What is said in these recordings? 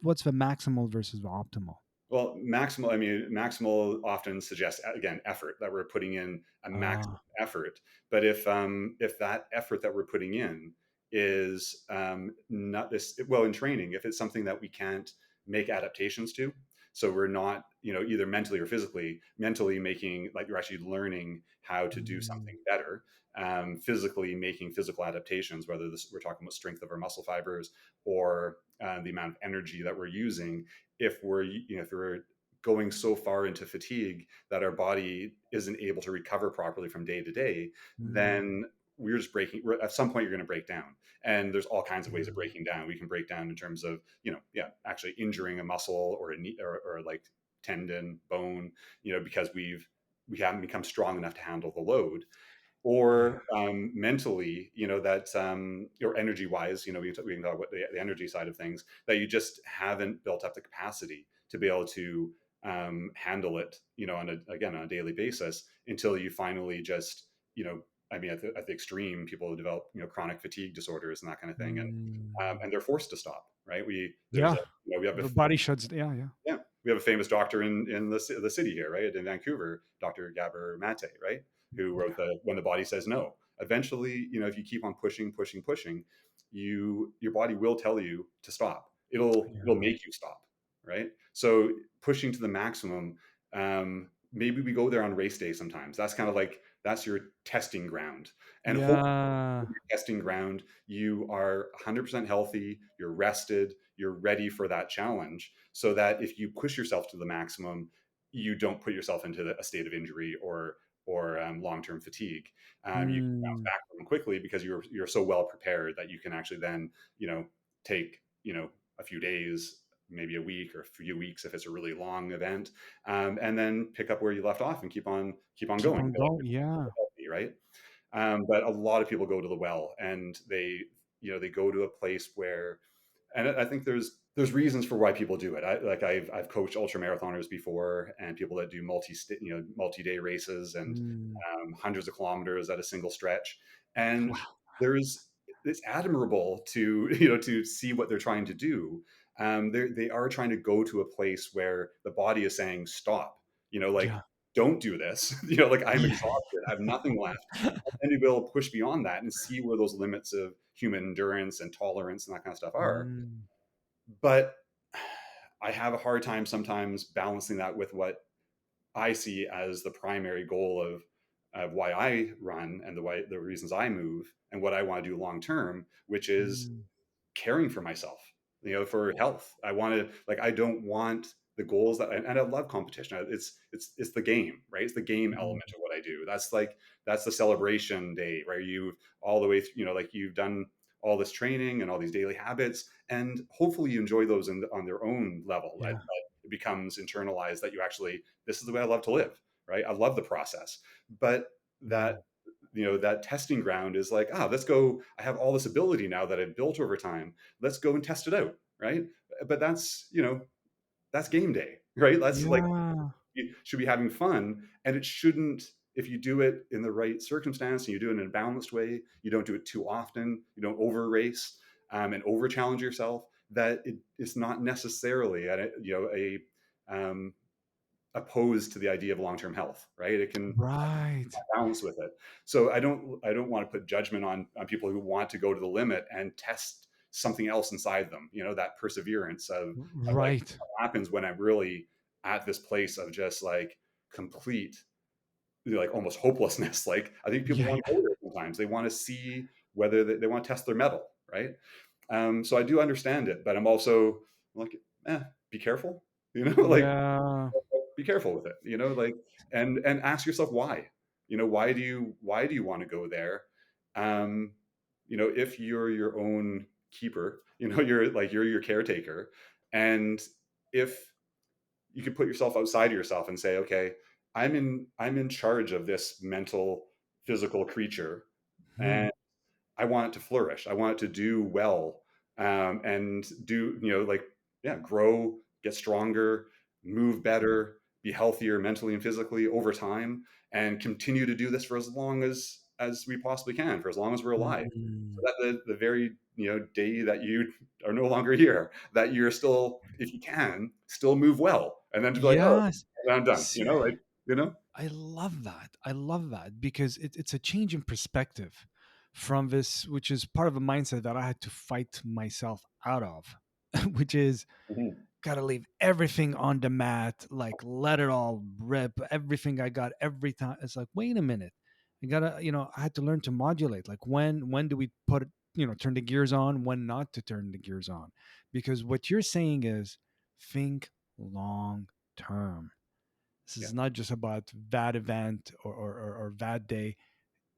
what's the maximal versus the optimal? Well, maximal, I mean, maximal often suggests, again, effort, that we're putting in a maximum Ah. effort. But if that effort that we're putting in is not this, well, in training, if it's something that we can't make adaptations to, so we're not, either mentally or physically, mentally making, like you're actually learning how to do Mm. something better, physically making physical adaptations, whether we're talking about strength of our muscle fibers or the amount of energy that we're using. If we're going so far into fatigue that our body isn't able to recover properly from day to day, Mm. then we're just breaking. At some point, you're going to break down, and there's all kinds of ways of Mm. breaking down. We can break down in terms of, actually injuring a muscle or a knee, or like tendon, bone, because we haven't become strong enough to handle the load. Yeah. Or mentally, that or energy wise, we can talk about the energy side of things, that you just haven't built up the capacity to be able to handle it, again, on a daily basis, until you finally just, I mean, at the extreme, people develop, chronic fatigue disorders and that kind of thing, Mm. and they're forced to stop, right? Yeah. We have a The body shuts. Yeah. Yeah. Yeah, we have a famous doctor in the city here, right, in Vancouver, Dr. Gabor Mate, right, who wrote the When the Body Says No. Eventually, if you keep on pushing, pushing, pushing, your body will tell you to stop. It'll Yeah. make you stop, right? So pushing to the maximum. Maybe we go there on race day sometimes. That's kind of like, that's your testing ground, and hopefully Yeah. your testing ground, you are 100% healthy, you're rested, you're ready for that challenge, so that if you push yourself to the maximum, you don't put yourself into a state of injury or long-term fatigue. You can bounce Mm. back from quickly because you're so well prepared that you can actually then, take, a few days, maybe a week or a few weeks if it's a really long event, and then pick up where you left off and keep on Keep going. on going. Yeah. Healthy, right? But a lot of people go to the well, and they go to a place where, and I think there's reasons for why people do it. I've coached ultra marathoners before, and people that do multi-day races, and Mm. hundreds of kilometers at a single stretch. And Wow. there's it's admirable to to see what they're trying to do. They are trying to go to a place where the body is saying stop. Like, Yeah. don't do this. Like, I'm Yeah. exhausted. I have nothing left. And we will push beyond that and see where those limits of human endurance and tolerance and that kind of stuff are. Mm. But I have a hard time sometimes balancing that with what I see as the primary goal of why I run, and the reasons I move, and what I want to do long term, which is Mm. caring for myself, for health. I don't want the goals and I love competition. It's the game, right? It's the game Mm. element of what I do. That's the celebration day, where you all the way, like, you've done all this training and all these daily habits, and hopefully you enjoy those on their own level. That Yeah. it becomes internalized, that you actually, this is the way I love to live, right? I love the process. But that Mm. that testing ground is like, let's go. I have all this ability now that I've built over time. Let's go and test it out, right? But that's game day, right? That's like, Yeah. you should be having fun, and it shouldn't. If you do it in the right circumstance and you do it in a balanced way, you don't do it too often, you don't over race, and over challenge yourself, that it's not necessarily a opposed to the idea of long-term health, right? It can Right. balance with it. So I don't want to put judgment on people who want to go to the limit and test something else inside them. That perseverance of like, Right. what happens when I'm really at this place of just like complete, like, almost hopelessness. Like, I think people Yeah. want to go there sometimes. They want to see whether they want to test their mettle, right? So I do understand it, but I'm also like, be careful, like, Yeah. be careful with it, like, and ask yourself why. Why do you want to go there? um if you're your own keeper, you're your caretaker, and if you could put yourself outside of yourself and say, okay, I'm in charge of this mental, physical creature, Hmm. and I want it to flourish. I want it to do well, and do, like, yeah, grow, get stronger, move better, be healthier mentally and physically over time, and continue to do this for as long as as we possibly can for as long as we're alive, so Mm. that the very day that you are no longer here, that you're still, if you can, still move well, and then to be like, oh, Yes. I'm done. See, Like you know. I love that. I love that because it's a change in perspective from this, which is part of a mindset that I had to fight myself out of, which is Mhm. gotta leave everything on the mat, like let it all rip, everything I got every time. It's like, wait a minute. I gotta, I had to learn to modulate. Like when do we put it, turn the gears on, when not to turn the gears on. Because what you're saying is think long term. This Yeah, is not just about that event or that day.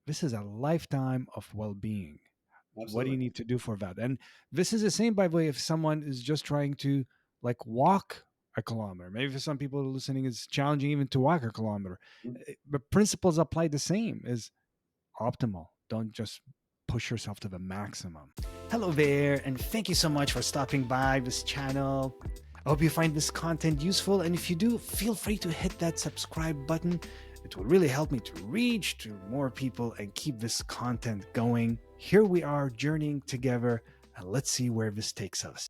This is a lifetime of well-being. What do you absolutely. need to do for that? And this is the same, by the way, if someone is just trying to like walk a kilometer. Maybe for some people listening, it's challenging even to walk a kilometer. Mm. The principles apply the same, is optimal. Don't just push yourself to the maximum. Hello there, and thank you so much for stopping by this channel. I hope you find this content useful, and if you do, feel free to hit that subscribe button. It will really help me to reach to more people and keep this content going. Here we are journeying together, and let's see where this takes us.